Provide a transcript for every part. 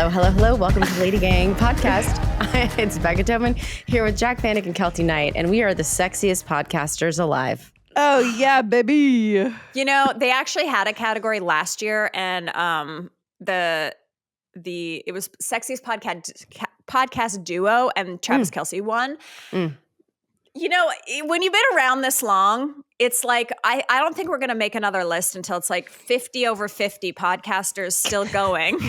Hello, hello, hello. Welcome to LadyGang podcast. It's Becca Tobin here with Jack Panic and Keltie Knight, and we are the sexiest podcasters alive. Oh, yeah, baby. You know, they actually had a category last year, and it was Sexiest Podcast Duo, and Travis Kelce won. You know, when you've been around this long, it's like, I don't think we're going to make another list until it's like 50 over 50 podcasters still going.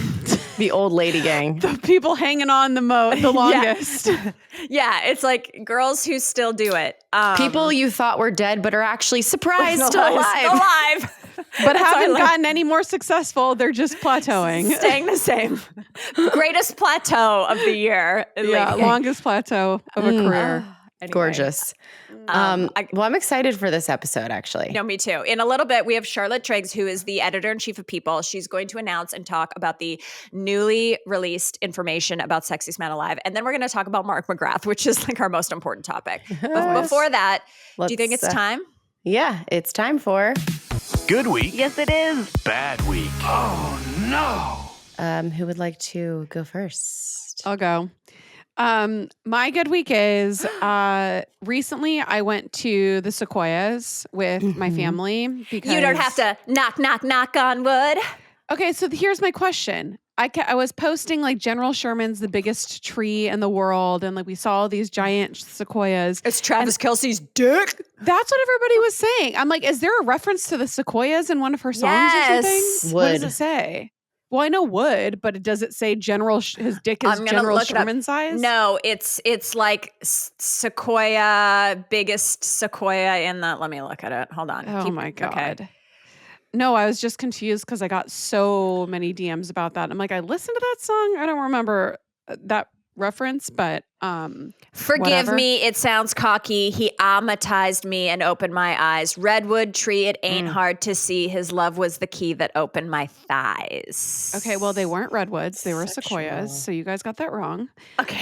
The old LadyGang. The people hanging on the longest. Yeah, it's like girls who still do it. People you thought were dead but are actually surprised still alive. But haven't gotten any more successful. They're just plateauing. Staying the same. Greatest plateau of the year. Yeah, longest plateau of a career. Anyway. Gorgeous. I'm excited for this episode, actually. No, me too. In a little bit, we have Charlotte Triggs, who is the editor-in-chief of People. She's going to announce and talk about the newly released information about Sexiest Man Alive. And then we're going to talk about Mark McGrath, which is like our most important topic. But before that, do you think it's time? Yeah, it's time for... Good week. Yes, it is. Bad week. Oh, no. Who would like to go first? I'll go. My good week is recently I went to the Sequoias with my family because You don't have to knock on wood. Okay, so here's my question. I was posting like General Sherman's the biggest tree in the world, and like we saw all these giant sequoias. It's Travis Kelce's dick. That's what everybody was saying. I'm like, is there a reference to the sequoias in one of her songs or something? What does it say? Well, I know wood, but does it say his dick is General Sherman size? No, it's like sequoia, biggest sequoia in the. Let me look at it. Hold on. Oh my God. Okay. No, I was just confused because I got so many DMs about that. I'm like, I listened to that song. I don't remember that reference, but forgive whatever. me, it sounds cocky. He amatized me and opened my eyes. Redwood tree, it ain't hard to see. His love was the key that opened my thighs. Okay, well, they weren't redwoods; they were sequoias. So you guys got that wrong. Okay.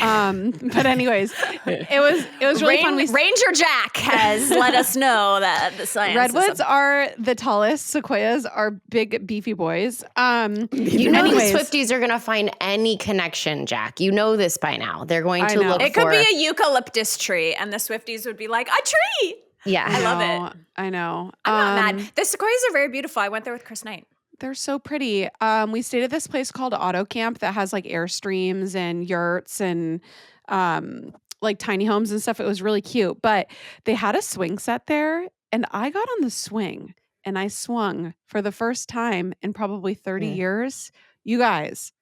But anyways, it was really fun. Ranger Jack has let us know that the science. Redwoods are the tallest. Sequoias are big, beefy boys. You know the Swifties are going to find any connection, Jack. You know this by now. They're going to look it could be a eucalyptus tree, and the Swifties would be like, a tree. Yeah. I love it. I know. I'm not mad. The sequoias are very beautiful. I went there with Chris Knight. They're so pretty. We stayed at this place called Auto Camp that has like Airstreams and yurts and like tiny homes and stuff. It was really cute. But they had a swing set there, and I got on the swing and I swung for the first time in probably 30 years. You guys,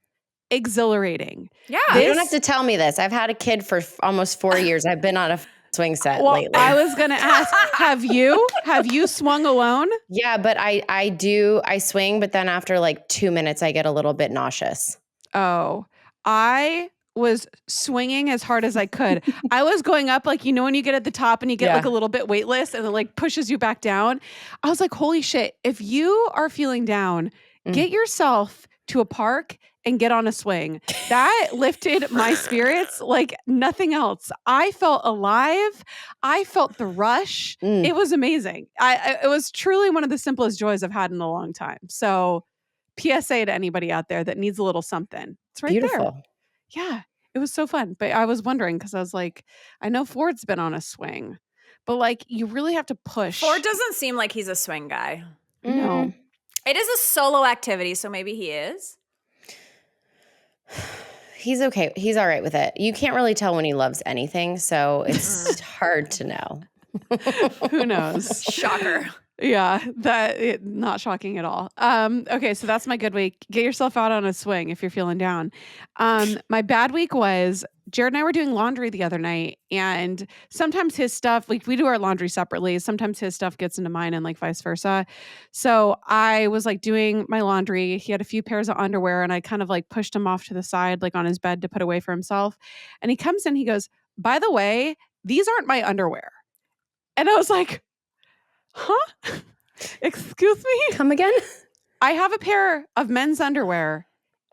exhilarating. Yeah. You don't have to tell me this. I've had a kid for almost 4 years. I've been on a swing set lately. I was going to ask, have you swung alone? Yeah, but I swing, but then after like 2 minutes, I get a little bit nauseous. Oh, I was swinging as hard as I could. I was going up like, you know, when you get at the top and you get like a little bit weightless and it like pushes you back down. I was like, holy shit. If you are feeling down, get yourself to a park and get on a swing. That lifted my spirits like nothing else. I felt alive. I felt the rush. It was amazing. It was truly one of the simplest joys I've had in a long time. So PSA to anybody out there that needs a little something. It's right there. Yeah, it was so fun. But I was wondering because I was like, I know Ford's been on a swing, but like you really have to push. Ford doesn't seem like he's a swing guy. No. It is a solo activity, so maybe he is. He's okay. He's all right with it. You can't really tell when he loves anything, so it's hard to know. Who knows? Shocker. Yeah, not shocking at all. Okay, so that's my good week. Get yourself out on a swing if you're feeling down. My bad week was Jared and I were doing laundry the other night, and sometimes his stuff, like we do our laundry separately. Sometimes his stuff gets into mine and like vice versa. So I was like doing my laundry. He had a few pairs of underwear, and I kind of like pushed him off to the side, like on his bed to put away for himself. And he comes in, he goes, "By the way, these aren't my underwear." And I was like, huh? Excuse me? Come again? I have a pair of men's underwear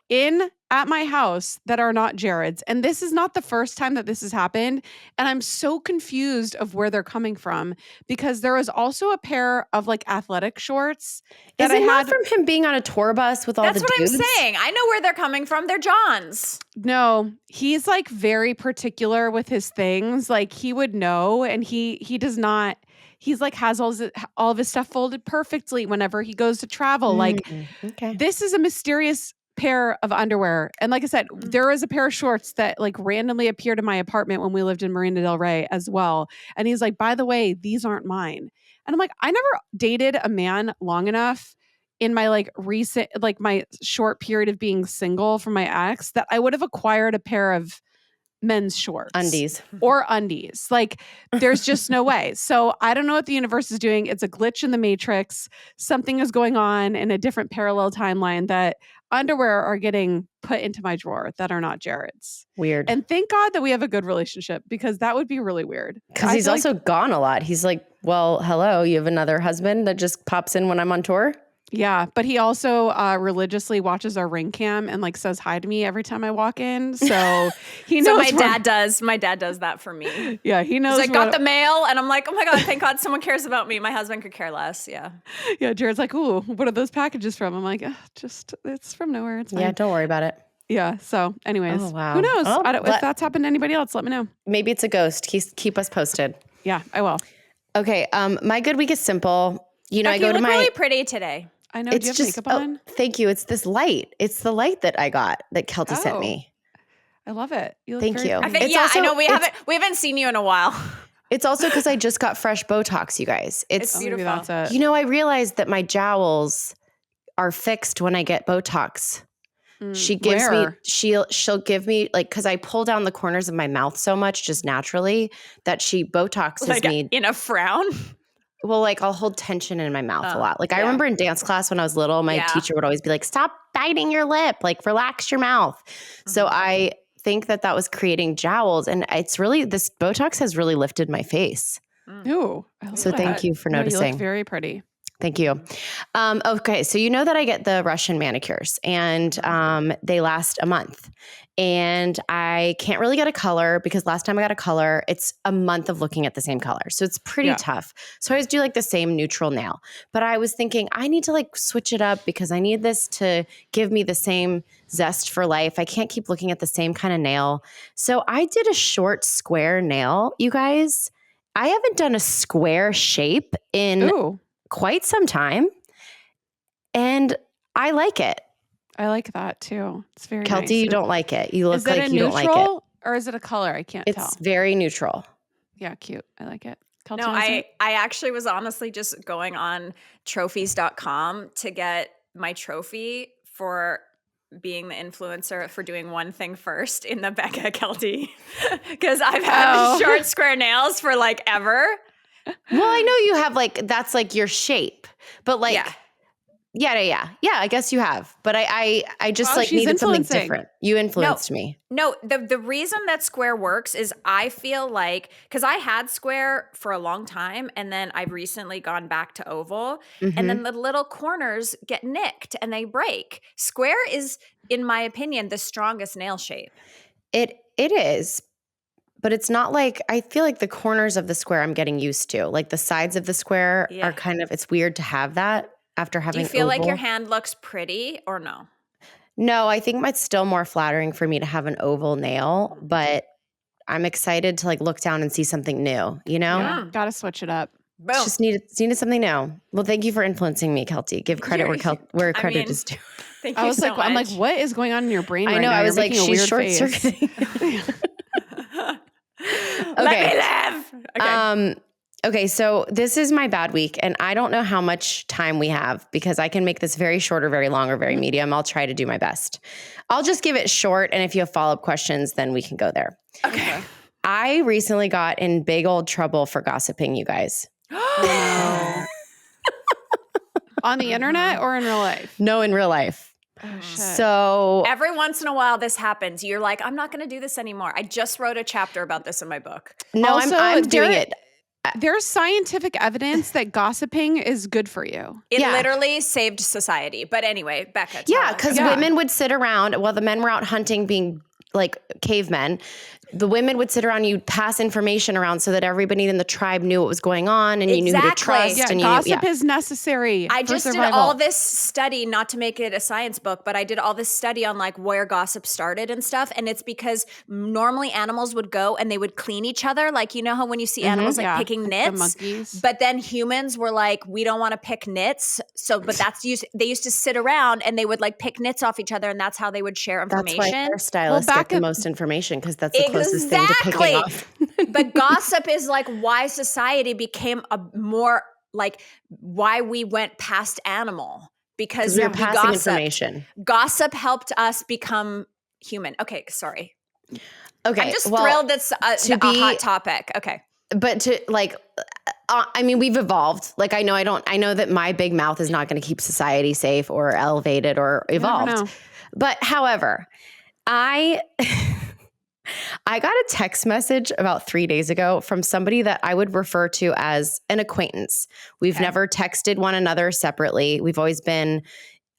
in at my house that are not Jared's. And this is not the first time that this has happened. And I'm so confused of where they're coming from because there was also a pair of like athletic shorts that Is it I not had. from him being on a tour bus with all That's the what dudes? I'm saying. I know where they're coming from. They're John's. No, he's like very particular with his things. Like he would know, and he does not. He's like has all of his stuff folded perfectly whenever he goes to travel. Like Okay. this is a mysterious pair of underwear. And like I said, there is a pair of shorts that like randomly appeared in my apartment when we lived in Marina del Rey as well. And he's like, by the way, these aren't mine. And I'm like, I never dated a man long enough in my like recent, like my short period of being single from my ex that I would have acquired a pair of men's shorts. Undies. Or undies. Like there's just no way. So I don't know what the universe is doing. It's a glitch in the matrix. Something is going on in a different parallel timeline that underwear are getting put into my drawer that are not Jared's. Weird. And thank God that we have a good relationship because that would be really weird. Because he's also gone a lot. He's like, well, hello, you have another husband that just pops in when I'm on tour? Yeah, but he also religiously watches our ring cam and like says hi to me every time I walk in. So he knows. So my dad does. My dad does that for me. Yeah, he knows. He's like, got the mail, and I'm like, oh my God, thank God someone cares about me. My husband could care less. Yeah. Yeah, Jared's like, ooh, what are those packages from? I'm like, just it's from nowhere. It's fine. Yeah, don't worry about it. Yeah. So, anyways, Oh, wow. who knows? Oh, If that's happened to anybody else, let me know. Maybe it's a ghost. Keep us posted. Yeah, I will. Okay. My good week is simple. You know, Becky, I go to you look my. really pretty today. I know. Do you have makeup on? Thank you. It's this light. It's the light that I got that Keltie sent Oh. me. I love it. You look Thank very you. pretty. I think, It's yeah, also- I know we haven't seen you in a while. It's also because I just got fresh Botox, you guys. It's Oh, maybe beautiful. that's it. You know, I realized that my jowls are fixed when I get Botox. She gives me, Where? she'll give me like, cause I pull down the corners of my mouth so much just naturally that she Botoxes Like me. in a frown. Well, like I'll hold tension in my mouth a Oh, lot. Like I yeah. remember in dance class when I was little, my Yeah. teacher would always be like, stop biting your lip, like relax your mouth. So I think that was creating jowls, and it's really, this Botox has really lifted my face. Ooh, I love So that. thank you for No, you noticing. look very pretty. Thank you. Okay, so you know that I get the Russian manicures, and they last a month. And I can't really get a color because last time I got a color, it's a month of looking at the same color. So it's pretty tough. So I always do like the same neutral nail. But I was thinking I need to like switch it up because I need this to give me the same zest for life. I can't keep looking at the same kind of nail. So I did a short square nail, you guys. I haven't done a square shape in Ooh, quite some time, and I like it. I like that too. It's very Keltie, nice. you don't like it. You look Is it like a you neutral don't like it. or is it a color? I can't tell. It's very neutral. Yeah, cute. I like it. Keltie, No, was I it? actually was honestly just going on trophies.com to get my trophy for being the influencer for doing one thing first in the Becca Keltie. Because I've had short square nails for like ever. Well, I know you have like, that's like your shape, but like, yeah. I guess you have, but I just Wow, like she's needed something influencing. different. You influenced me. No, the reason that square works is I feel like, because I had square for a long time and then I've recently gone back to oval and then the little corners get nicked and they break. Square is, in my opinion, the strongest nail shape. It is, but it's not like, I feel like the corners of the square I'm getting used to. Like the sides of the square are kind of, it's weird to have that after having Do you feel like oval. your hand looks pretty or no? No, I think it's still more flattering for me to have an oval nail, but I'm excited to like look down and see something new, you know? Yeah, gotta switch it up. Boom. Just needed something new. Well, thank you for influencing me, Keltie. Give credit where credit is due. Thank you I was so like, much. I'm like, what is going on in your brain I right know. now? I You're was like, making a she's weird short face. circuiting. Let me live. Okay. Okay, so this is my bad week, and I don't know how much time we have because I can make this very short or very long or very medium. I'll try to do my best. I'll just give it short, and if you have follow-up questions, then we can go there. Okay. I recently got in big old trouble for gossiping, you guys. On the internet or in real life? No, in real life. Oh, shit. So Every once in a while, this happens. You're like, I'm not going to do this anymore. I just wrote a chapter about this in my book. no, Also, I'm doing Derek- it. there's scientific evidence that gossiping is good for you. It literally saved society. But anyway, Becca. Yeah, because women would sit around while the men were out hunting, being like cavemen. The women would sit around, you'd pass information around so that everybody in the tribe knew what was going on and you knew who to trust. Yeah, and gossip is necessary. I just did all this study, not to make it a science book, but I did all this study on like where gossip started and stuff. And it's because normally animals would go and they would clean each other. Like, you know how when you see animals like picking nits, the monkeys. But then humans were like, we don't want to pick nits. So, but they used to sit around and they would like pick nits off each other. And that's how they would share information. That's why hairstylists get the most information because that's the closest thing to picking off. But gossip is like why society became a more like why we went past animal because we were passing information. Gossip helped us become human. Okay, sorry. Okay, I'm just thrilled that's a hot topic. Okay, but to like, I mean, we've evolved. Like, I know that my big mouth is not going to keep society safe or elevated or evolved. But however, I got a text message about 3 days ago from somebody that I would refer to as an acquaintance. We've never texted one another separately. We've always been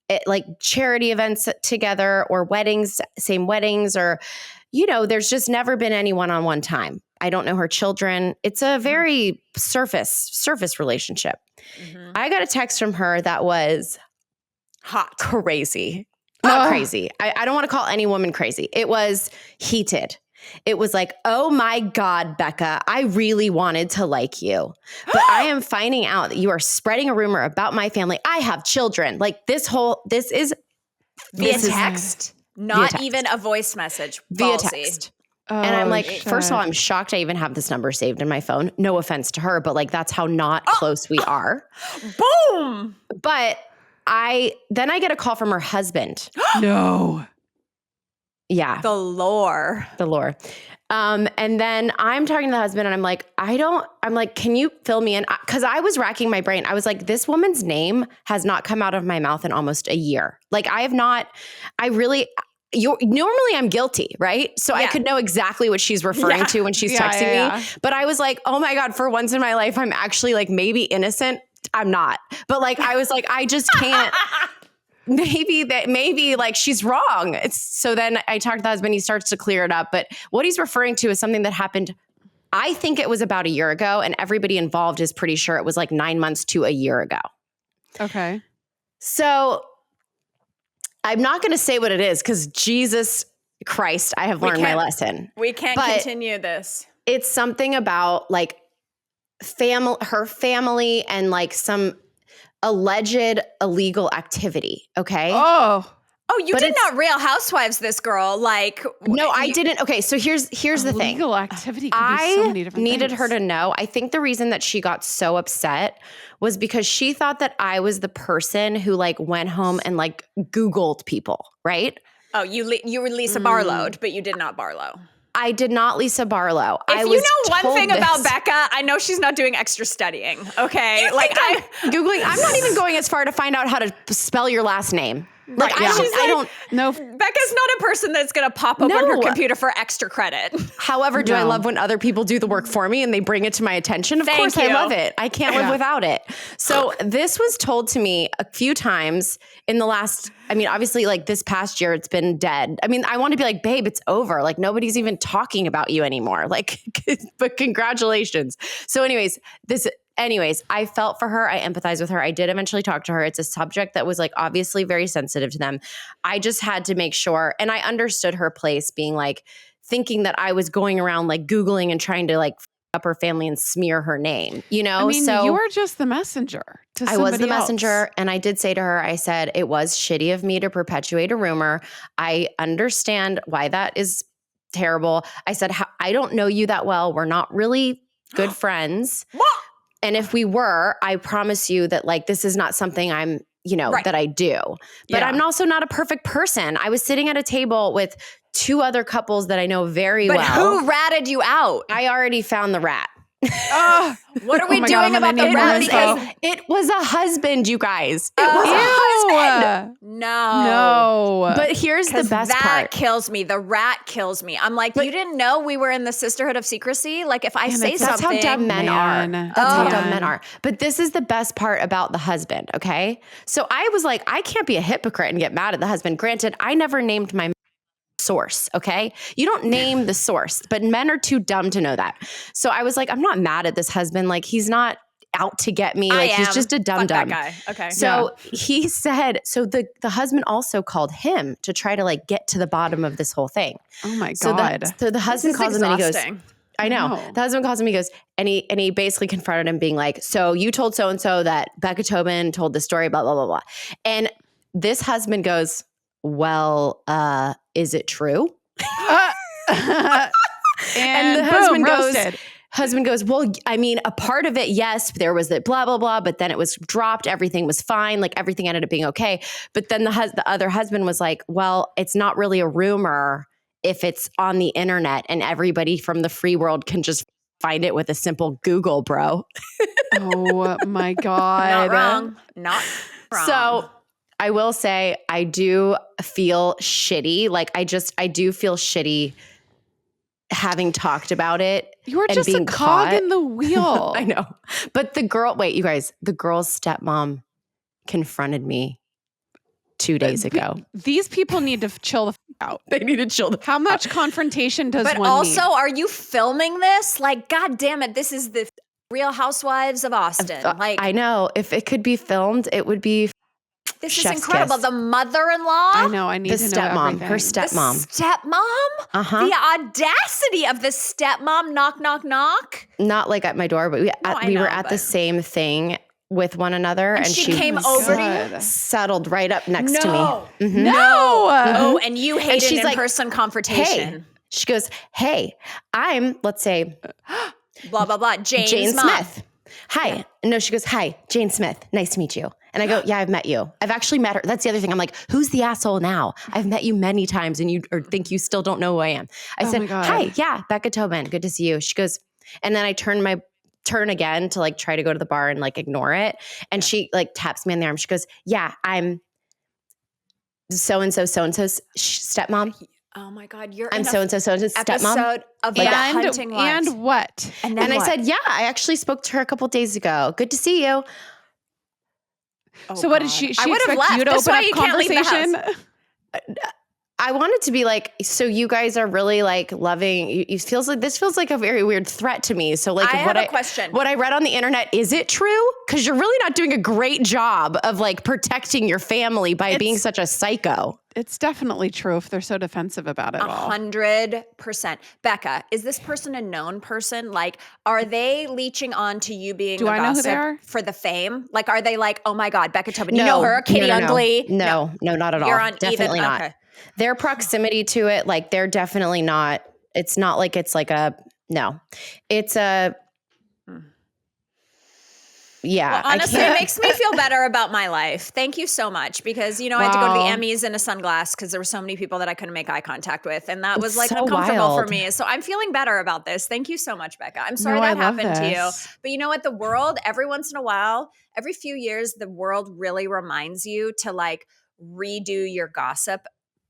at like charity events together or weddings, same weddings, or, there's just never been any one-on-one time. I don't know her children. It's a very surface relationship. Mm-hmm. I got a text from her that was hot, crazy. Not crazy. I don't want to call any woman crazy. It was heated. It was like, oh my God, Becca, I really wanted to like you. But I am finding out that you are spreading a rumor about my family. I have children. Like this is via text, not even a voice message. Via text. And I'm like, first of all, I'm shocked I even have this number saved in my phone. No offense to her, but like that's how not close we are. Boom. But then I get a call from her husband. No. Yeah. The lore. And then I'm talking to the husband and I'm like, can you fill me in? Because I was racking my brain. I was like, this woman's name has not come out of my mouth in almost a year. Like normally I'm guilty, right? So I could know exactly what she's referring to when she's texting me. But I was like, oh my God, for once in my life, I'm actually like maybe innocent. I'm not. But like, I was like, I just can't. Maybe like she's wrong. So then I talked to the husband, he starts to clear it up. But what he's referring to is something that happened, I think it was about a year ago, and everybody involved is pretty sure it was like 9 months to a year ago. Okay. So I'm not going to say what it is because Jesus Christ, I have learned my lesson. We can't continue this. It's something about like her family and like some alleged illegal activity. Okay. Oh, you did not Real Housewives this girl. Like, no, I didn't. Okay. So here's the thing. Illegal activity can be so many different needed things. her to know. I think the reason that she got so upset was because she thought that I was the person who like went home and like Googled people. Right. Oh, you were Lisa Barlow, but you did not Barlow. I did not Lisa Barlow. If you know one thing about Becca, I know she's not doing extra studying. Okay, like I'm Googling. I'm not even going as far to find out how to spell your last name. Like I don't know. Becca's not a person that's going to pop up on her computer for extra credit. However, do I love when other people do the work for me and they bring it to my attention? Of course, I love it. I can't live without it. So this was told to me a few times in the last, obviously like this past year, it's been dead. I want to be like, babe, it's over. Like nobody's even talking about you anymore. Like, but congratulations. So anyways, I felt for her. I empathize with her. I did eventually talk to her. It's a subject that was like obviously very sensitive to them. I just had to make sure. And I understood her place being like thinking that I was going around like Googling and trying to like up her family and smear her name, So you were just the messenger to somebody I was the else. messenger. And I did say to her, I said, it was shitty of me to perpetuate a rumor. I understand why that is terrible. I said, I don't know you that well. We're not really good friends. And if we were, I promise you that like, this is not something I'm, that I do, but I'm also not a perfect person. I was sitting at a table with two other couples that I know very well. But who ratted you out? I already found the rat. What are we my God, doing I'm gonna about the need rat? more info. Because It was a husband, you guys. It was a Ew. husband. No. But here's the best that part. kills me. The rat kills me. I'm like, you didn't know we were in the sisterhood of secrecy? Like, if I say That's something. how dumb men are. Man. That's how Man. dumb men are. But this is the best part about the husband, okay? So I was like, I can't be a hypocrite and get mad at the husband. Granted, I never named my source, okay? You don't name the source, but men are too dumb to know that. So I was like, I'm not mad at this husband. Like, he's not out to get me. Like, he's just a dumb. That guy. Okay. So he said, so the husband also called him to try to like get to the bottom of this whole thing. Oh my So God. the husband calls him and he goes, I know. No. The husband calls him, he goes, and he basically confronted him being like, so you told so-and-so that Becca Tobin told the story, blah, blah, blah, blah. And this husband goes, well, is it true? and the boom, roasted. Husband goes, well, I mean, a part of it, yes, there was the blah, blah, blah, but then it was dropped. Everything was fine. Like everything ended up being okay. But then the other husband was like, well, it's not really a rumor if it's on the internet and everybody from the free world can just find it with a simple Google, bro. Oh my God. Not wrong. Not wrong. So I will say I do feel shitty. Like I do feel shitty having talked about it. You were and just a being cog caught. in the wheel. I know. But the girl's stepmom confronted me 2 days ago. These people need to chill the out. They need to chill the How much confrontation does But one also, need? are you filming this? Like, God damn it, this is the Real Housewives of Austin. Like, I know. If it could be filmed, it would be this is chef's incredible. kiss. The mother-in-law. I know. I need the to know stepmom. everything. Her The stepmom. stepmom? Uh-huh. The audacity of the stepmom. Knock, knock, knock. Not like at my door, but we I were know, at the but- same thing with one another. And she came over to you? settled right up next to me. Mhm. No. Oh, and you hated she's like, in-person confrontation. Hey, she goes, hey, let's say, Blah, blah, blah. Jane mom. Smith. Hi. Yeah. No, she goes, hi, Jane Smith. Nice to meet you. And I go, yeah, I've met you. I've actually met her. That's the other thing. I'm like, who's the asshole now? I've met you many times and you think you still don't know who I am. I Oh said, my God. hi, yeah, Becca Tobin. Good to see you. She goes, and then I turn again to like try to go to the bar and like ignore it. And she like taps me on the arm. She goes, yeah, I'm so-and-so's stepmom. Oh my God, you're I'm in a so-and-so's stepmom. episode of the Hunting Wives. And what? And then And I what? said, yeah, I actually spoke to her a couple days ago. Good to see you. Oh, So what did God. she I would have expect you left. to That's open why up you can't leave the conversation? house. I wanted to be like, so you guys are really like loving. This feels like a very weird threat to me. So like, I have a question. What I read on the internet, is it true? Because you're really not doing a great job of like protecting your family by being such a psycho. It's definitely true if they're so defensive about it all. 100%. Becca, is this person a known person? Like, are they leeching on to you being Do a I know who gossip they are? for the fame? Like, are they like, oh my God, Becca Tobin, you know her, Kitty Ugly? No, not at all. You're on Definitely even, not. okay. Their proximity to it, like they're definitely not. It's not like it's like a no. It's a yeah. Well, honestly, it makes me feel better about my life. Thank you so much because, I had to go to the Wow. Emmys in a sunglass because there were so many people that I couldn't make eye contact with. And that was It's like so uncomfortable for wild. me. So I'm feeling better about this. Thank you so much, Becca. I'm sorry No, I that love happened to you. this. But you know what? The world, every once in a while, every few years, the world really reminds you to like redo your gossip,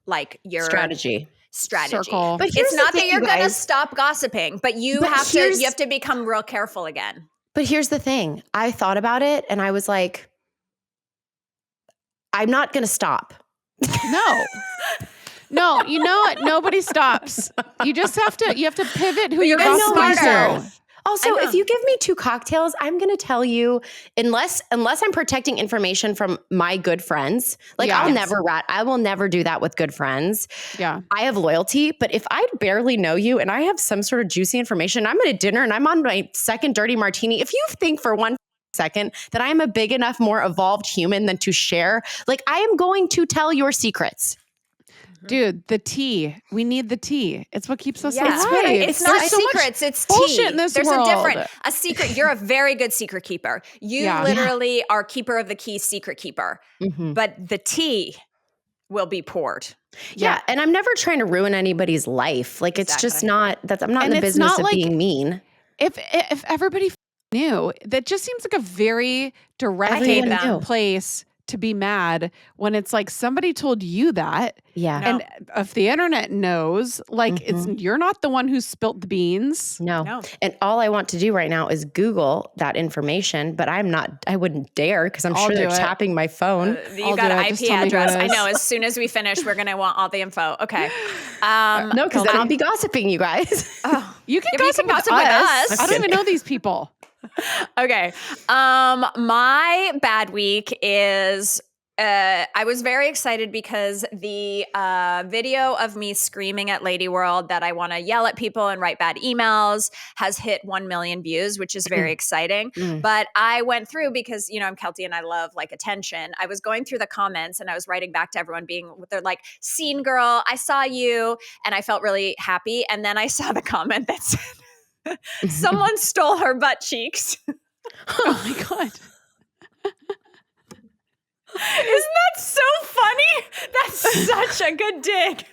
like your strategy. Circle. But here's It's the not thing, that you're you going to guys. stop gossiping, but you But have here's- to become real careful again. But here's the thing. I thought about it and I was like, I'm not going to stop. No, you know what? Nobody stops. You just have to pivot who you're getting gossiping smarter. to. Also, I know. if you give me 2 cocktails, I'm going to tell you, unless I'm protecting information from my good friends, like Yeah. I'll never I will never do that with good friends. Yeah. I have loyalty, but if I barely know you and I have some sort of juicy information, I'm at a dinner and I'm on my second dirty martini. If you think for 1 second that I am a big enough, more evolved human than to share, like I am going to tell your secrets. Dude, the tea. We need the tea. It's what keeps us Yeah. alive. It's not There's so much secrets. It's bullshit tea. in this There's world. a secret. You're a very good secret keeper. You Yeah. literally are keeper of the key, secret keeper. Mhm. But the tea will be poured. Yeah. And I'm never trying to ruin anybody's life. Like it's just Exactly. I'm not And in the it's business not of like- being mean. if everybody knew, that just seems like a very direct Everyone knew. place to be mad when it's like somebody told you that. Yeah. No. And if the internet knows, like you're not the one who spilt the beans. No. And all I want to do right now is Google that information, but I wouldn't dare because I'm sure they're tapping my phone. You got an IP address. I know. As soon as we finish, we're going to want all the info. Okay. No, because then I'll be gossiping, you guys. You can gossip with us. I don't even know these people. Okay. My bad week is I was very excited because the video of me screaming at Lady World that I want to yell at people and write bad emails has hit 1 million views, which is very exciting. But I went through because, I'm Keltie and I love like attention. I was going through the comments and I was writing back to everyone they're like, "Scene girl, I saw you." And I felt really happy. And then I saw the comment that said, "Someone stole her butt cheeks." Oh my God. Isn't that so funny? That's such a good dig.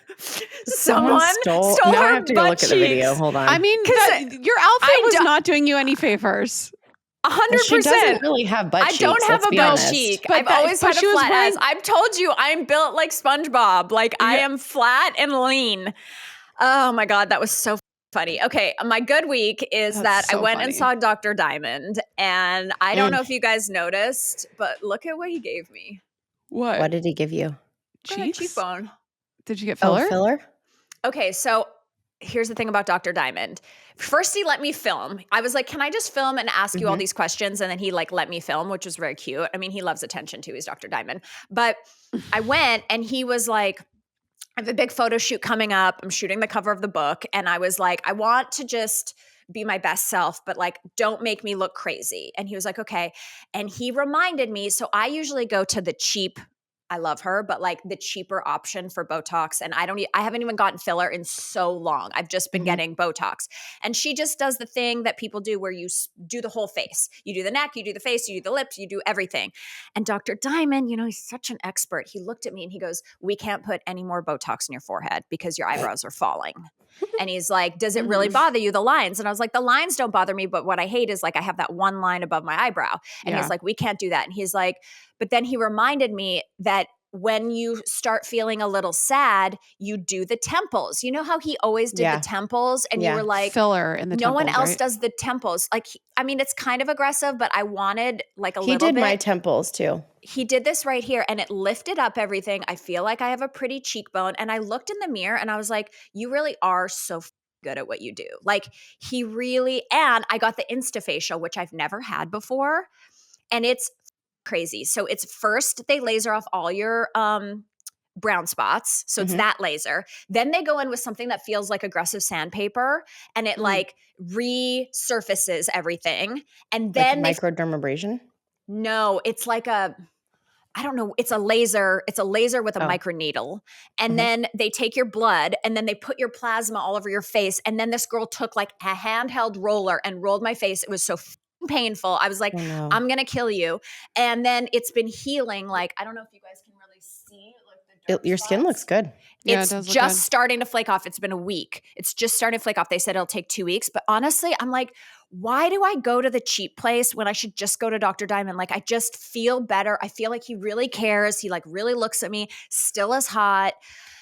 Someone stole now her I have to go butt look at the video. cheeks. Hold on. I mean, your outfit was not doing you any favors. 100%. She doesn't really have butt cheeks. I don't have a butt cheek. But I've always had a she was flat wearing- ass. I've told you I'm built like SpongeBob. Like I am flat and lean. Oh my God, that was so funny. Okay, my good week is that I went and saw Dr. Diamond, and I don't know if you guys noticed, but look at what he gave me. What did he give you? Cheekbone. Did you get filler? Oh, filler? Okay, so here's the thing about Dr. Diamond. First, he let me film. I was like, "Can I just film and ask you all these questions?" And then he let me film, which was very cute. I mean, he loves attention too. He's Dr. Diamond. But I went and he was like, "I have a big photo shoot coming up. I'm shooting the cover of the book." And I was like, "I want to just be my best self, but don't make me look crazy." And he was like, "Okay." And he reminded me, so I usually go to the cheap, I love her, but the cheaper option for Botox. And I haven't even gotten filler in so long. I've just been getting Botox. And she just does the thing that people do where you do the whole face. You do the neck, you do the face, you do the lips, you do everything. And Dr. Diamond, he's such an expert. He looked at me and he goes, "We can't put any more Botox in your forehead because your eyebrows are falling." And he's like, "Does it really bother you, the lines?" And I was like, "The lines don't bother me, but what I hate is I have that one line above my eyebrow." And he's like, "We can't do that." And he's like, but then he reminded me that when you start feeling a little sad, you do the temples. You know how he always did the temples? And you were like, filler in the no temples, one else right? does the temples. It's kind of aggressive, but I wanted a little bit. He did my temples too. He did this right here and it lifted up everything. I feel like I have a pretty cheekbone. And I looked in the mirror and I was like, "You really are so good at what you do." He really, and I got the Instafacial, which I've never had before. And it's crazy. So it's first they laser off all your brown spots. So it's that laser. Then they go in with something that feels like aggressive sandpaper and it resurfaces everything. And then microdermabrasion? No, it's I don't know. It's a laser. It's a laser with a microneedle. And then they take your blood and then they put your plasma all over your face. And then this girl took a handheld roller and rolled my face. It was so painful. I was like, "I'm going to kill you." And then it's been healing. I don't know if you guys can really see. Your skin looks good. It's just starting to flake off. It's been a week. It's just starting to flake off. They said it'll take 2 weeks. But honestly, I'm like, why do I go to the cheap place when I should just go to Dr. Diamond? I just feel better. I feel like he really cares. He really looks at me, still as hot.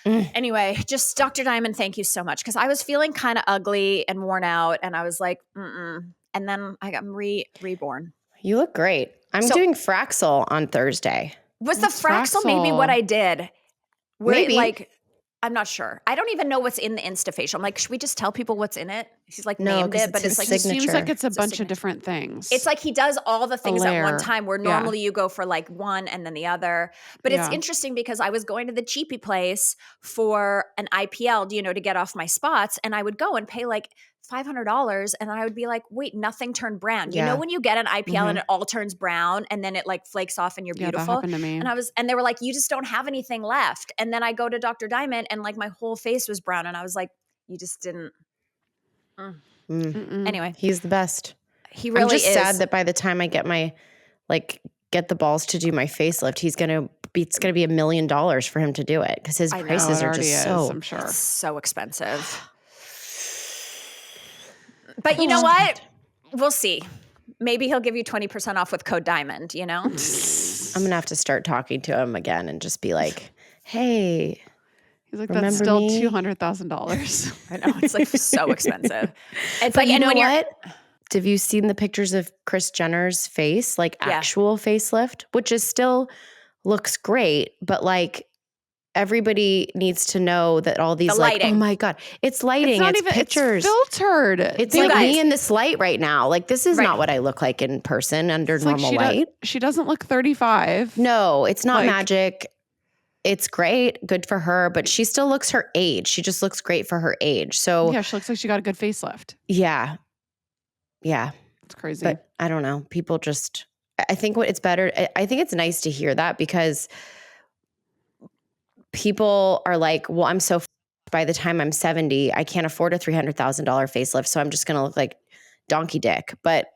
Anyway, just Dr. Diamond, thank you so much. Because I was feeling kind of ugly and worn out. And I was like, And then I got reborn. You look great. I'm doing Fraxel on Thursday. Was the Fraxel maybe what I did? Maybe. I'm not sure. I don't even know what's in the Instafacial. I'm like, should we just tell people what's in it? He's No, named 'cause it, but it's it's his It seems signature. like it's a bunch of different things. It's he does all the things at one layer. time where normally you go for one and then the other. But it's interesting because I was going to the cheapy place for an IPL, to get off my spots. And I would go and pay $500 and I would be like, wait, nothing turned brown. You know when you get an IPL and it all turns brown and then it flakes off and you're beautiful? That happened to me. And they were like, you just don't have anything left. And then I go to Dr. Diamond and my whole face was brown and I was like, you just didn't. Anyway. He's the best. He really I'm just is. sad that by the time I get my get the balls to do my facelift, it's gonna be $1 million for him to do it because his prices are just I'm sure. It's so expensive. But you know what? We'll see. Maybe he'll give you 20% off with code DIAMOND, you know? I'm going to have to start talking to him again and just be like, hey. He's like, that's still $200,000. I know. It's like so expensive. It's But like, you and know when you're, what? Have you seen the pictures of Kris Jenner's face? Like actual facelift, which is still looks great, but like everybody needs to know that all these like, oh my God, it's lighting, it's pictures. It's filtered. It's like me in this light right now. Like this is not what I look like in person under normal light. She doesn't look 35. No, it's not magic. It's great. Good for her. But she still looks her age. She just looks great for her age. So yeah, she looks like she got a good facelift. Yeah. Yeah. It's crazy. But I don't know. People just, I think what it's better. I think it's nice to hear that because people are like, well, I'm so by the time I'm 70, I can't afford a $300,000 facelift. So I'm just going to look like donkey dick. But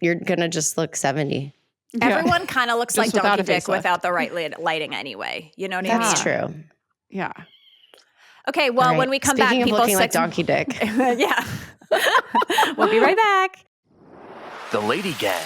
you're going to just look 70. Everyone kind of looks like donkey dick without the right lighting anyway. You know what I mean? That's true. Yeah. Okay, well, when we come back, people people looking like donkey dick. Yeah. We'll be right back. The Lady Gang.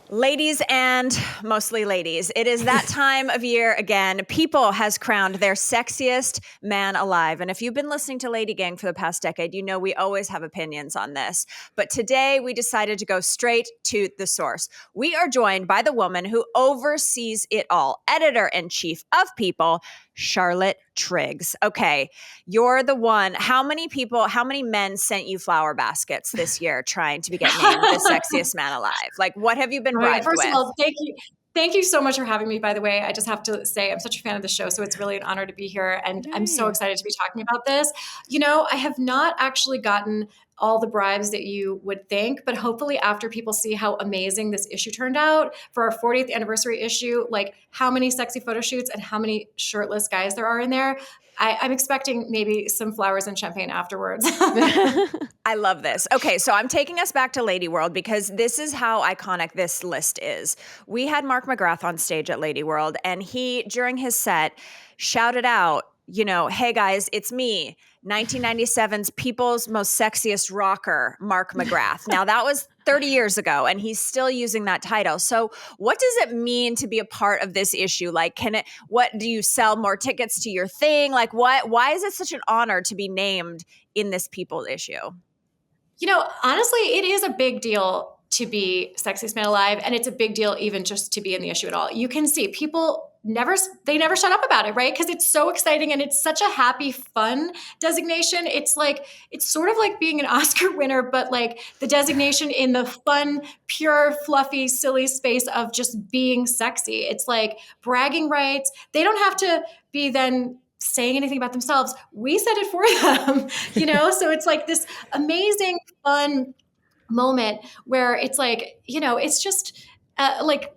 Ladies and mostly ladies, it is that time of year again. People has crowned their sexiest man alive. And if you've been listening to LadyGang for the past decade, you know we always have opinions on this. But today we decided to go straight to the source. We are joined by the woman who oversees it all, editor-in-chief of People, Charlotte Triggs. Okay, you're the one. How many men sent you flower baskets this year trying to get named the sexiest man alive? Like, what have you been bribed with? First of all, thank you. Thank you so much for having me, by the way. I just have to say I'm such a fan of the show, so it's really an honor to be here. And I'm so excited to be talking about this. You know, I have not actually gotten all the bribes that you would think, but hopefully after people see how amazing this issue turned out for our 40th anniversary issue, like how many sexy photo shoots and how many shirtless guys there are in there, I'm expecting maybe some flowers and champagne afterwards. I love this. Okay, so I'm taking us back to Lady World because this is how iconic this list is. We had Mark McGrath on stage at Lady World, and he, during his set, shouted out, you know, hey guys, it's me, 1997's People's Most Sexiest Rocker, Mark McGrath. Now that was 30 years ago, and he's still using that title. So what does it mean to be a part of this issue? Like, what do you sell more tickets to your thing? Like why is it such an honor to be named in this People issue? You know, honestly, it is a big deal to be Sexiest Man Alive, and it's a big deal even just to be in the issue at all. You can see people never shut up about it, right? Because it's so exciting and it's such a happy, fun designation. It's sort of like being an Oscar winner, but like the designation in the fun, pure, fluffy, silly space of just being sexy. It's like bragging rights. They don't have to be then saying anything about themselves. We said it for them, you know? So it's like this amazing, fun moment where it's like, you know, it's just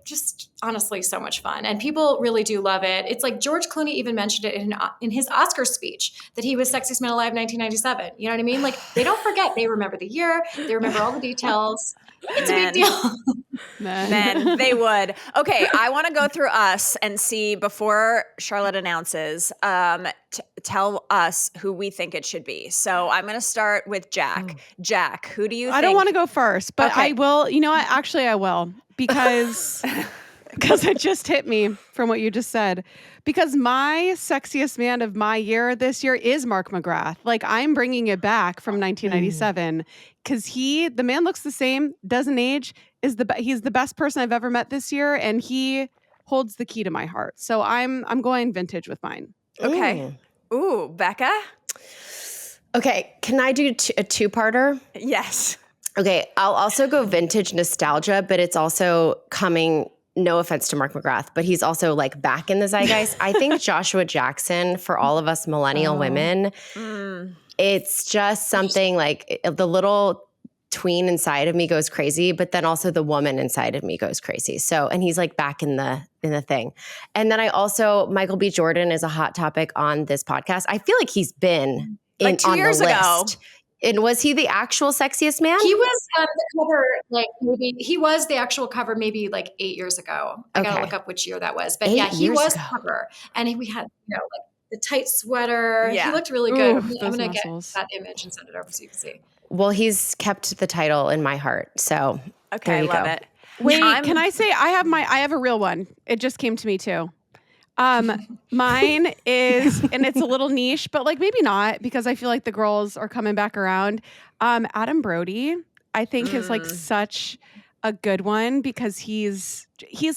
just honestly so much fun. And people really do love it. It's like George Clooney even mentioned it in his Oscar speech that he was Sexiest Man Alive 1997. You know what I mean? Like they don't forget. They remember the year. They remember all the details. It's a big deal. Men, they would. Okay, I want to go through us and see before Charlotte announces, tell us who we think it should be. So I'm going to start with Jack. Jack, who do you think? I don't want to go first, but I will. You know what? Actually, I will because it just hit me from what you just said. Because my sexiest man of my year this year is Mark McGrath. Like I'm bringing it back from 1997 because the man looks the same, doesn't age, he's the best person I've ever met this year, and he holds the key to my heart. So I'm going vintage with mine. Okay. Ooh, Becca? Okay, can I do a two-parter? Yes. Okay, I'll also go vintage nostalgia, but it's also coming, no offense to Mark McGrath, but he's also like back in the zeitgeist. I think Joshua Jackson, for all of us millennial women, it's just something like the little tween inside of me goes crazy, but then also the woman inside of me goes crazy. So, and he's like back in the thing. And then I also, Michael B. Jordan is a hot topic on this podcast. I feel like he's been like 2 years ago. And was he the actual sexiest man? He was the cover, like maybe he was the actual cover maybe like 8 years ago. I gotta look up which year that was. But yeah, he was the cover. And we had, you know, like the tight sweater. Yeah. He looked really good. Ooh, I'm gonna get that image and send it over so you can see. Well, he's kept the title in my heart. So Okay, there I you love go. it. Wait, can I say I have a real one. It just came to me too. Mine is, and it's a little niche, but like maybe not because I feel like the girls are coming back around. Adam Brody, I think is like such a good one because he's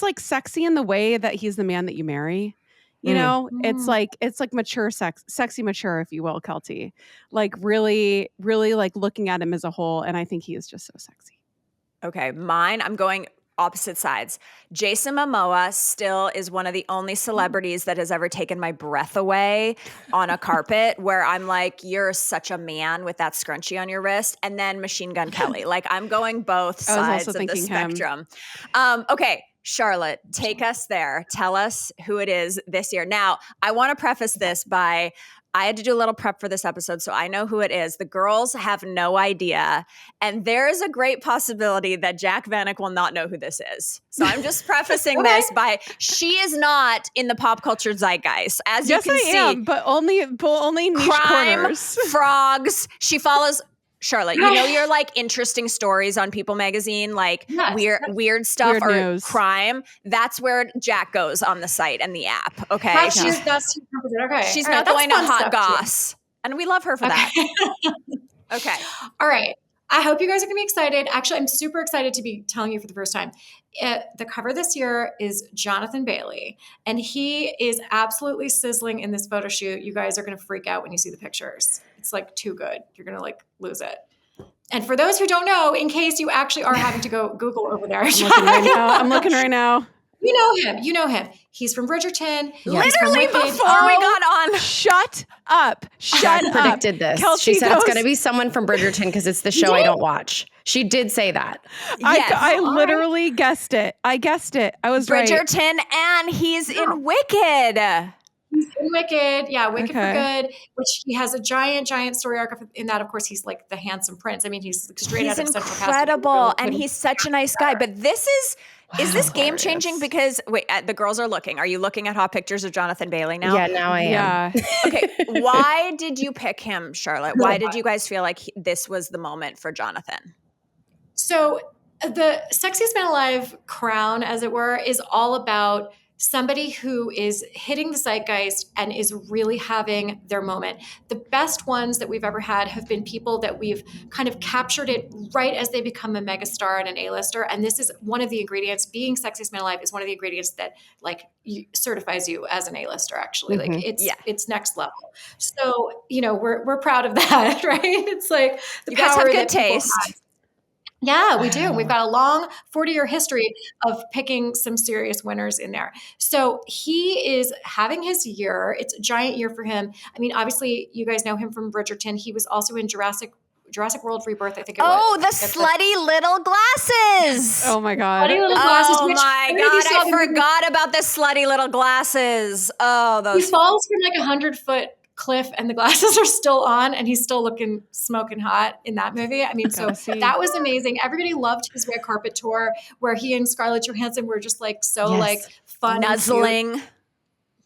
like sexy in the way that he's the man that you marry. You know, it's like mature sexy mature, if you will, Keltie. Like really, really like looking at him as a whole, and I think he is just so sexy. Okay, mine, I'm going opposite sides. Jason Momoa still is one of the only celebrities that has ever taken my breath away on a carpet where I'm like, you're such a man with that scrunchie on your wrist. And then Machine Gun Kelly. Like I'm going both sides of the spectrum. Okay, Charlotte, take us there. Tell us who it is this year. Now, I want to preface this by I had to do a little prep for this episode, so I know who it is. The girls have no idea. And there is a great possibility that Jack Vanek will not know who this is. So I'm just prefacing this by she is not in the pop culture zeitgeist. As you can see. Yes, I am, but only niche crime, corners. Frogs. She follows Charlotte, you know your like interesting stories on People Magazine, like weird stuff weird or news. crime. That's where Jack goes on the site and the app. Okay, That's she's okay. not going to Hot Goss, and we love her for that. Okay, all right. I hope you guys are going to be excited. Actually, I'm super excited to be telling you for the first time. The cover this year is Jonathan Bailey, and he is absolutely sizzling in this photo shoot. You guys are going to freak out when you see the pictures. It's like too good. You're going to like lose it. And for those who don't know, in case you actually are having to go Google over there. I'm looking right now. You know him. He's from Bridgerton. Literally before we got on. Shut up. I predicted this. Keltie she said it's going to be someone from Bridgerton because it's the show I don't watch. She did say that. Yes. I literally guessed it. I was right. Bridgerton, and he's in Wicked. He's in Wicked. Yeah, Wicked for Good, which he has a giant story arc in that. Of course, he's like the handsome prince. I mean, he's like straight out of Central Casting. He's incredible, and he's such a nice guy. But this is this game changing? Because wait, the girls are looking. Are you looking at hot pictures of Jonathan Bailey now? Yeah, now I am. Yeah. Okay, why did you pick him, Charlotte? Why did you guys feel like this was the moment for Jonathan? So the Sexiest Man Alive crown, as it were, is all about somebody who is hitting the zeitgeist and is really having their moment. The best ones that we've ever had have been people that we've kind of captured it right as they become a megastar and an A-lister. And this is one of the ingredients. Being Sexiest Man Alive is one of the ingredients that like certifies you as an A-lister. Actually, like it's next level. So we're proud of that, right? It's like you guys have good taste. Yeah, we do. We've got a long 40-year history of picking some serious winners in there. So he is having his year. It's a giant year for him. I mean, obviously, you guys know him from Bridgerton. He was also in Jurassic World Rebirth, I think it was. Oh, the slutty little glasses. Oh, my God. Slutty little glasses. Oh, my God. I forgot about the slutty little glasses. Oh, those. He falls from like 100-foot cliff and the glasses are still on and he's still looking smoking hot in that movie. I mean, so that was amazing. Everybody loved his red carpet tour where he and Scarlett Johansson were just like like fun, nuzzling.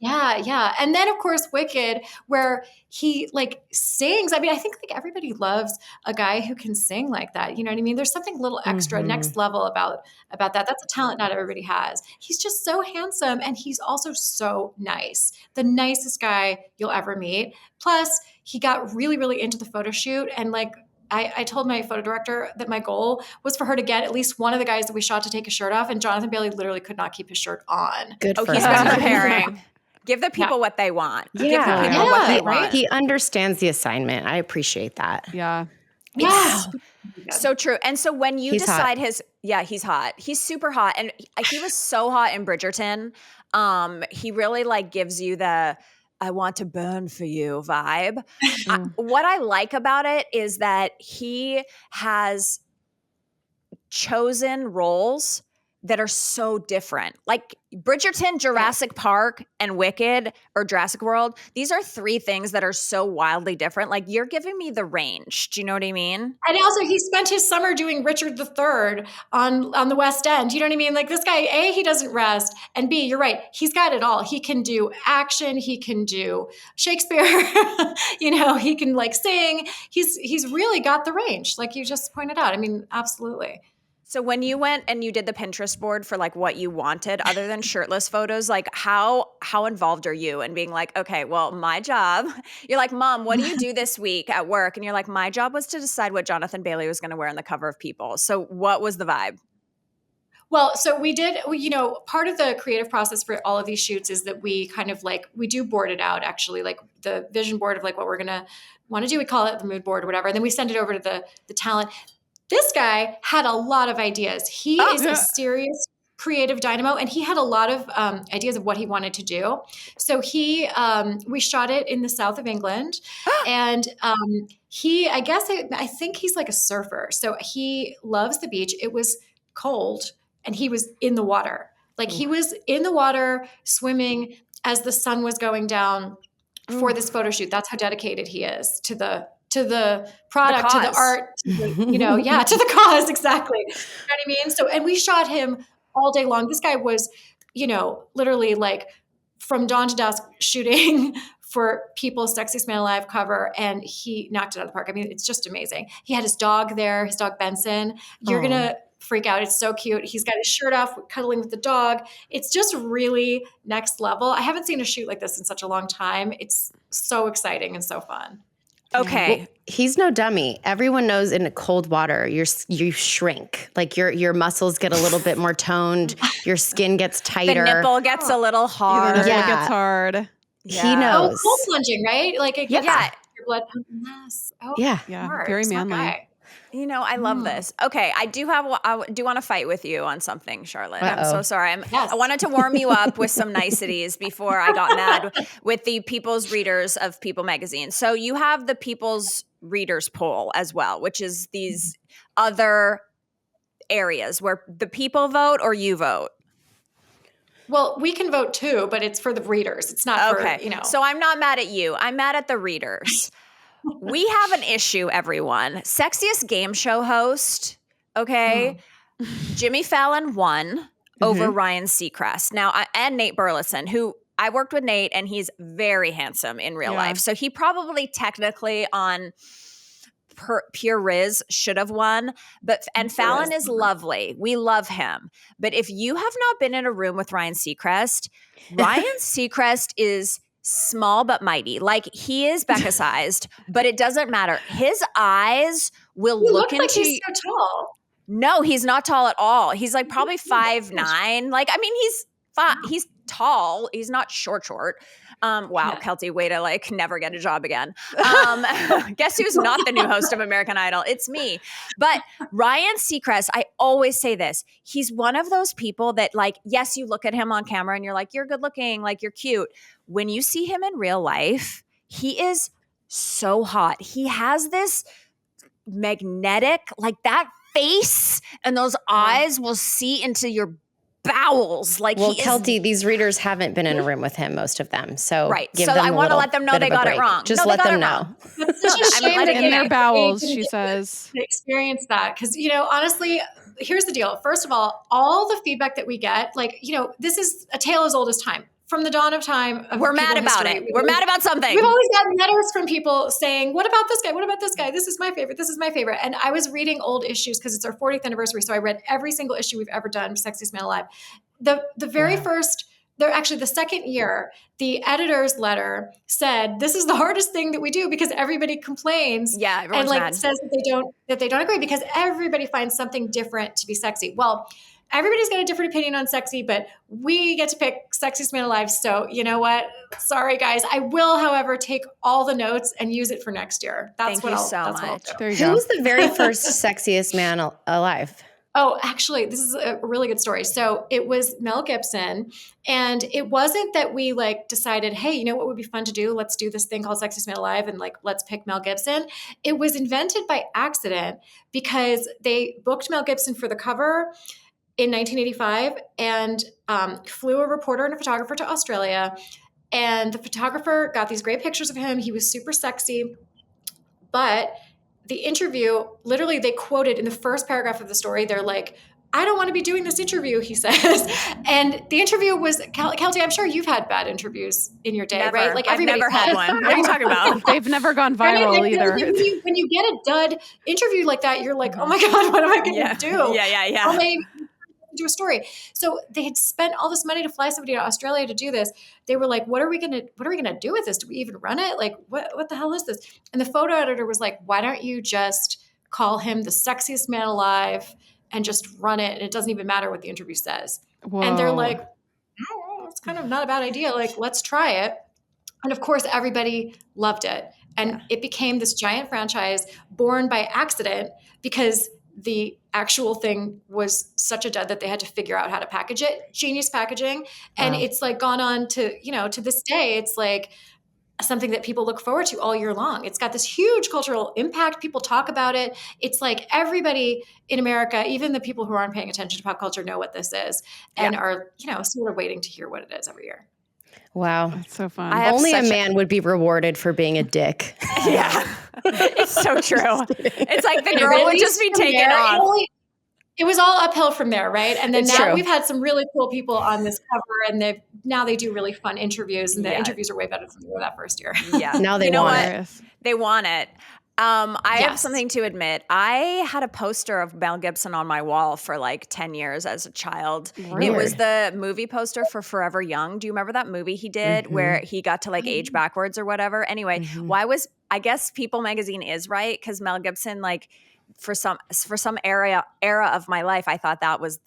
Yeah. And then of course Wicked, where he like sings. I mean, I think like everybody loves a guy who can sing like that. You know what I mean? There's something a little extra next level about that. That's a talent not everybody has. He's just so handsome and he's also so nice. The nicest guy you'll ever meet. Plus, he got really, really into the photo shoot and like I told my photo director that my goal was for her to get at least one of the guys that we shot to take his shirt off, and Jonathan Bailey literally could not keep his shirt on. Good for he's been preparing. Give the people what they want. Yeah. Give the people what they want. He understands the assignment. I appreciate that. Yeah. Yes. So true. And so when you decide he's hot. He's super hot. And he was so hot in Bridgerton. He really like gives you the I want to burn for you vibe. What I like about it is that he has chosen roles that are so different. Like Bridgerton, Jurassic Park, and Wicked or Jurassic World. These are 3 things that are so wildly different. Like you're giving me the range. Do you know what I mean? And also he spent his summer doing Richard III on the West End. You know what I mean? Like this guy, A, he doesn't rest. And B, you're right. He's got it all. He can do action. He can do Shakespeare. He can like sing. He's really got the range. Like you just pointed out. I mean, absolutely. So when you went and you did the Pinterest board for like what you wanted, other than shirtless photos, like how involved are you in being like, okay, well, my job, you're like, Mom, what do you do this week at work? And you're like, my job was to decide what Jonathan Bailey was going to wear on the cover of People. So what was the vibe? Well, so we did, part of the creative process for all of these shoots is that we kind of like, we do board it out actually, like the vision board of like what we're going to want to do. We call it the mood board or whatever. And then we send it over to the talent. This guy had a lot of ideas. He is a serious creative dynamo, and he had a lot of ideas of what he wanted to do. So we shot it in the south of England, and I think he's like a surfer. So he loves the beach. It was cold, and he was in the water. Like he was in the water swimming as the sun was going down for this photo shoot. That's how dedicated he is to the product, to the art, to the cause. Exactly. You know what I mean? So, and we shot him all day long. This guy was, literally like from dawn to dusk shooting for People's Sexiest Man Alive cover, and he knocked it out of the park. I mean, it's just amazing. He had his dog there, his dog Benson. You're going to freak out. It's so cute. He's got his shirt off, cuddling with the dog. It's just really next level. I haven't seen a shoot like this in such a long time. It's so exciting and so fun. Okay. Well, he's no dummy. Everyone knows in cold water, you shrink. Like your muscles get a little bit more toned. Your skin gets tighter. The nipple gets a little hard. The nipple gets hard. Yeah. He knows. Cold plunging, right? Like it gets your blood pumping. Yes. Oh, yeah. Smart. Very Smart manly. guy. I love this. Okay, I do want to fight with you on something, Charlotte. I'm so sorry. I wanted to warm you up with some niceties before I got mad with the People's Readers of People magazine. So you have the People's Readers poll as well, which is these other areas where the people vote or you vote. Well, we can vote too, but it's for the readers. It's not for. So I'm not mad at you. I'm mad at the readers. We have an issue, everyone. Sexiest game show host, okay? Jimmy Fallon won over Ryan Seacrest. Now, and Nate Burleson, who I worked with Nate, and he's very handsome in real life. So he probably technically on pure Riz should have won. And Fallon is lovely. We love him. But if you have not been in a room with Ryan Seacrest is small but mighty. Like he is Becca sized, but it doesn't matter. His eyes will look into. Like he's so tall. No, he's not tall at all. He's like probably 5'9". Like I mean, he's tall. He's not short. Wow, Keltie, way to like never get a job again. Guess who's not the new host of American Idol? It's me. But Ryan Seacrest, I always say this. He's one of those people that like, yes, you look at him on camera and you're like, you're good looking, like you're cute. When you see him in real life, he is so hot. He has this magnetic, like that face and those eyes will see into your bowels. Like Keltie, these readers haven't been in a room with him, most of them. So give them I want to let them know they got it wrong. Just let them know. It's such a shame in their bowels, she says. To experience that. Because, honestly, here's the deal. First of all the feedback that we get, like, this is a tale as old as time. From the dawn of time. We're mad about it. We're mad about something. We've always gotten letters from people saying, what about this guy? What about this guy? This is my favorite. This is my favorite. And I was reading old issues because it's our 40th anniversary. So I read every single issue we've ever done, Sexiest Man Alive. The very first, the second year, the editor's letter said, this is the hardest thing that we do because everybody complains. Yeah, everyone's and mad. says that they don't agree because everybody finds something different to be sexy. Well, everybody's got a different opinion on sexy, but we get to pick Sexiest Man Alive. So you know what? Sorry, guys. I will, however, take all the notes and use it for next year. Thank you so much. There you go. Who was the very first Sexiest Man Alive? Oh, actually, this is a really good story. So it was Mel Gibson, and it wasn't that we like decided, hey, you know what would be fun to do? Let's do this thing called Sexiest Man Alive and like, let's pick Mel Gibson. It was invented by accident because they booked Mel Gibson for the cover. in 1985 and flew a reporter and a photographer to Australia. And the photographer got these great pictures of him. He was super sexy. But the interview, literally, they quoted in the first paragraph of the story, they're like, I don't want to be doing this interview, he says. And the interview was, Keltie, I'm sure you've had bad interviews in your day, Never. right? Like I've never had one. What are you talking about? They've never gone viral Right? either. When you get a dud interview like that, you're like, oh my God, what am I going to do? Yeah. Or maybe do a story. So they had spent all this money to fly somebody to Australia to do this. They were like, what are we gonna do with this? Do we even run it? Like, what the hell is this? And the photo editor was like, why don't you just call him the sexiest man alive and just run it? And it doesn't even matter what the interview says. Whoa. And they're like, oh, it's kind of not a bad idea. Like, let's try it. And of course, everybody loved it. And it became this giant franchise born by accident because the actual thing was such a dud that they had to figure out how to package it. Genius packaging. And it's like gone on to, to this day, it's like something that people look forward to all year long. It's got this huge cultural impact. People talk about it. It's like everybody in America, even the people who aren't paying attention to pop culture, know what this is and are, sort of waiting to hear what it is every year. Wow. That's so fun. Only a man would be rewarded for being a dick. Yeah. It's so true. It's like the girl would just be taken off. It was all uphill from there, right? And then It's now true. we've had some really cool people on this cover, and now they do really fun interviews, and the interviews are way better than they were that first year. Yeah. Now they want it. They want it. I have something to admit. I had a poster of Mel Gibson on my wall for like 10 years as a child. Weird. It was the movie poster for Forever Young. Do you remember that movie he did where he got to like age backwards or whatever? Anyway, I guess People magazine is right because Mel Gibson, like for some era of my life, I thought that was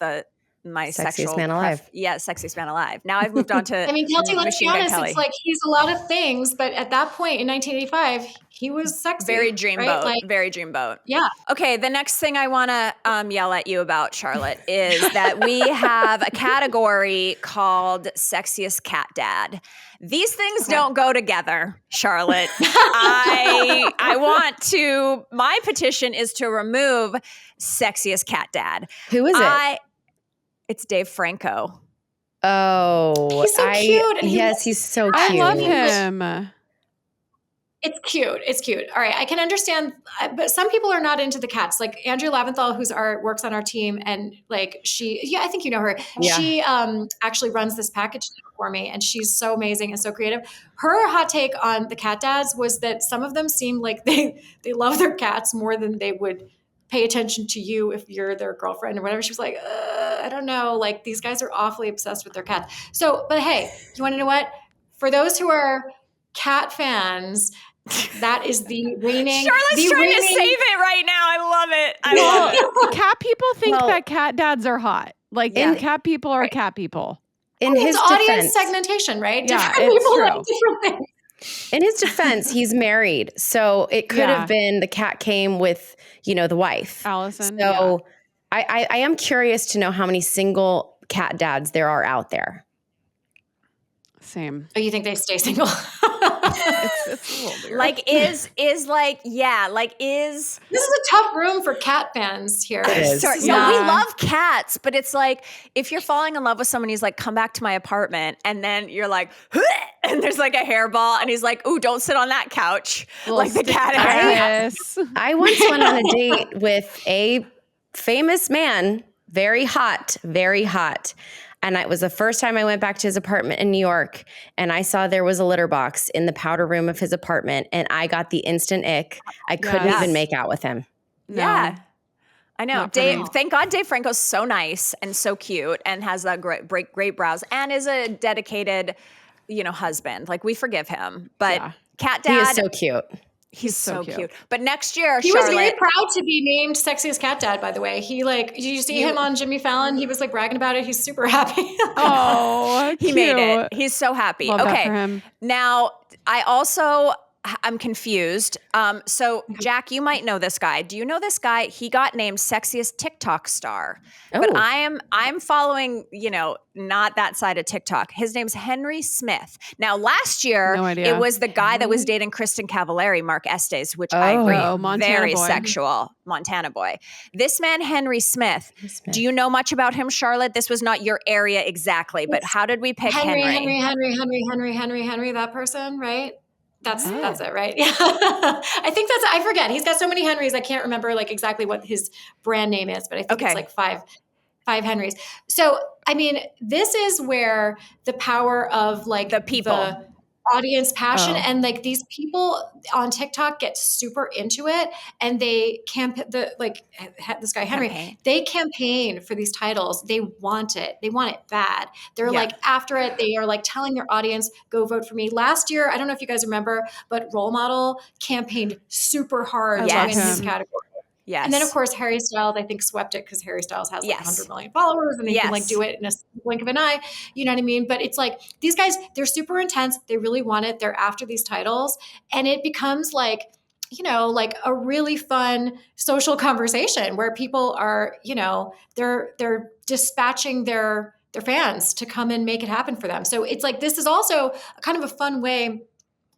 my Sexiest sexual man alive. Sexiest man alive. Now I've moved on to I mean, Keltie, let's be Machine Gun honest, Kelly. it's like he's a lot of things, but at that point in 1985, he was sexy. Very dreamboat. Right? Like, Very dreamboat. yeah. Okay, the next thing I want to yell at you about, Charlotte, is that we have a category called Sexiest Cat Dad. These things don't go together, Charlotte. My petition is to remove Sexiest Cat Dad. Who is it? It's Dave Franco. Oh, He's so cute. And he's so cute. I love him. It's cute. It's cute. All right. I can understand, but some people are not into the cats. Like Andrea Laventhal, works on our team, and like I think you know her. Yeah. She actually runs this package for me, and she's so amazing and so creative. Her hot take on the cat dads was that some of them seem like they love their cats more than they would pay attention to you if you're their girlfriend or whatever. She was like, I don't know. Like these guys are awfully obsessed with their cats. So, but hey, you want to know what? For those who are cat fans, that is the reigning. Charlotte's trying to save it right now. I love it. Cat people think that cat dads are hot. Like cat people are cat people. In his audience defense, segmentation, right? Yeah, Different it's people true. like different things. in his defense, he's married, so it could have been the cat came with the wife, Allison. So I am curious to know how many single cat dads there are out there. Same. Oh, you think they stay single? It's a little weird. Like is This is a tough room for cat fans here. It is. Sorry, Yeah. no, we love cats, but it's like if you're falling in love with someone, he's like, come back to my apartment, and then you're like, and there's like a hairball, and he's like, ooh, don't sit on that couch, like the cat hair. Yes. I once went on a date with a famous man, very hot, and it was the first time I went back to his apartment in New York, and I saw there was a litter box in the powder room of his apartment, and I got the instant ick. I couldn't Yes. even make out with him. No. Yeah. I know. Not for me. Thank God Dave Franco's so nice and so cute and has that great brows and is a dedicated, husband. Like we forgive him. But Cat Dad, He is so cute. he's so cute. cute. But next year, He was Charlotte, very proud to be named sexiest cat dad, by the way. He did you see him on Jimmy Fallon? He was like bragging about it. He's super happy. Oh, he made it. He's so happy. Love that Okay. for him. Now, I also I'm confused. So Jack, you might know this guy. Do you know this guy? He got named sexiest TikTok star. But I'm following, not that side of TikTok. His name's Henry Smith. Now, last year, it was the guy that was dating Kristen Cavallari, Mark Estes, which I agree, very boy. sexual, Montana boy. This man, Henry Smith, do you know much about him, Charlotte? This was not your area exactly, but how did we pick Henry? Henry, that person, right? That's it, right? Yeah. I forget. He's got so many Henrys. I can't remember like exactly what his brand name is, but I think it's like five Henrys. So, I mean, this is where the power of like the people, the audience passion and like these people on TikTok get super into it and they this guy Henry, they campaign for these titles. They want it. They want it bad. They're like after it. They are like telling their audience, go vote for me. Last year, I don't know if you guys remember, but Role Model campaigned super hard to win his category. Yes. And then, of course, Harry Styles, I think, swept it because Harry Styles has like 100 million followers and they can like do it in a blink of an eye. You know what I mean? But it's like these guys, they're super intense. They really want it. They're after these titles. And it becomes like, like a really fun social conversation where people are, they're dispatching their fans to come and make it happen for them. So it's like this is also kind of a fun way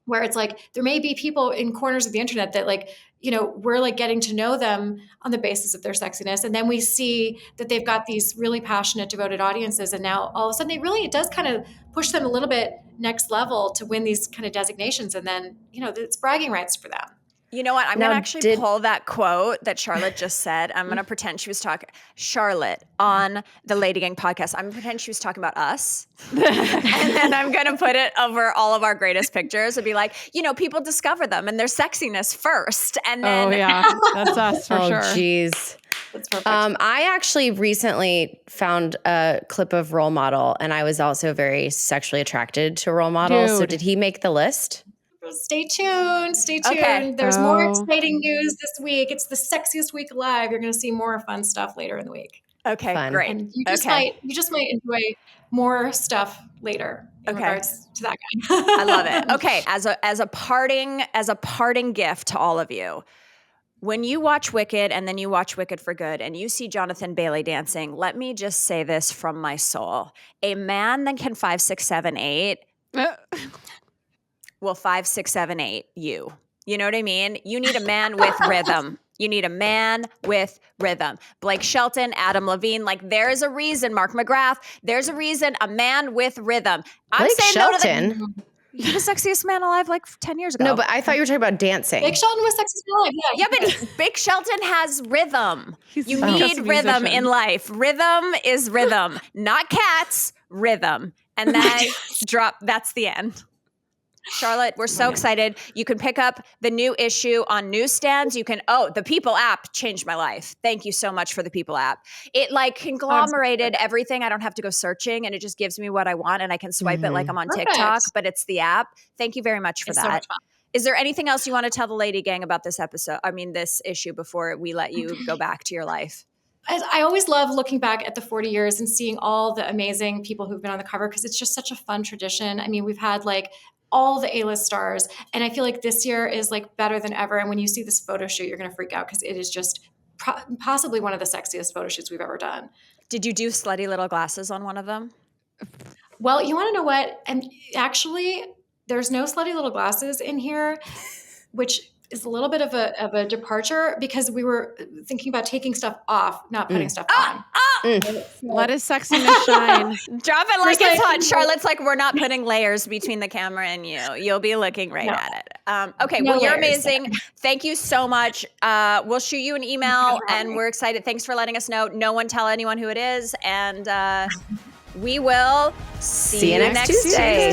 where it's like there may be people in corners of the internet that like, we're like getting to know them on the basis of their sexiness. And then we see that they've got these really passionate, devoted audiences. And now all of a sudden it does kind of push them a little bit next level to win these kind of designations. And then, it's bragging rights for them. You know what? I'm going to actually pull that quote that Charlotte just said. I'm going to pretend she was talking, Charlotte, on the LadyGang podcast. I'm going to pretend she was talking about us. And then I'm going to put it over all of our greatest pictures and be like, people discover them and their sexiness first. And then. Oh, yeah. That's us for sure. Oh, geez. That's perfect. I actually recently found a clip of Role Model and I was also very sexually attracted to Role Model. Dude. So did he make the list? Stay tuned. Okay. There's more exciting news this week. It's the Sexiest Week Alive. You're going to see more fun stuff later in the week. Okay, Fun. great. And you just might enjoy more stuff later in regards to that guy. I love it. Okay, as a parting gift to all of you. When you watch Wicked and then you watch Wicked for Good and you see Jonathan Bailey dancing, let me just say this from my soul. A man that can 5, 6, 7, 8 will 5, 6, 7, 8 you. You know what I mean? You need a man with rhythm. You need a man with rhythm. Blake Shelton, Adam Levine, like there's a reason, Mark McGrath, there's a reason, a man with rhythm. I'm saying Shelton? no to the Sexiest Man Alive like 10 years ago. No, but I thought you were talking about dancing. Blake Shelton was Sexiest Man Alive. Yeah, but Blake Shelton has rhythm. You such need a rhythm musician. in life. Rhythm is rhythm, not cats, rhythm. And then that's the end. Charlotte, we're so excited. You can pick up the new issue on newsstands. You can, the People app changed my life. Thank you so much for the People app. It like conglomerated everything. I don't have to go searching and it just gives me what I want and I can swipe it like I'm on TikTok, but it's the app. Thank you very much for that. So much fun. Is there anything else you want to tell the LadyGang about this issue before we let you go back to your life? I always love looking back at the 40 years and seeing all the amazing people who've been on the cover because it's just such a fun tradition. I mean, we've had like all the A-list stars. And I feel like this year is like better than ever. And when you see this photo shoot, you're going to freak out because it is just possibly one of the sexiest photo shoots we've ever done. Did you do slutty little glasses on one of them? Well, you want to know what? And actually, there's no slutty little glasses in here, which is a little bit of a departure because we were thinking about taking stuff off, not putting stuff on. Let his sexiness shine. Drop it like it's hot. Charlotte's like, we're not putting layers between the camera and you. You'll be looking right at it. Okay, well, you're amazing. Thank you so much. We'll shoot you an email and we're excited. Thanks for letting us know. No one tell anyone who it is. And we will see you next Tuesday.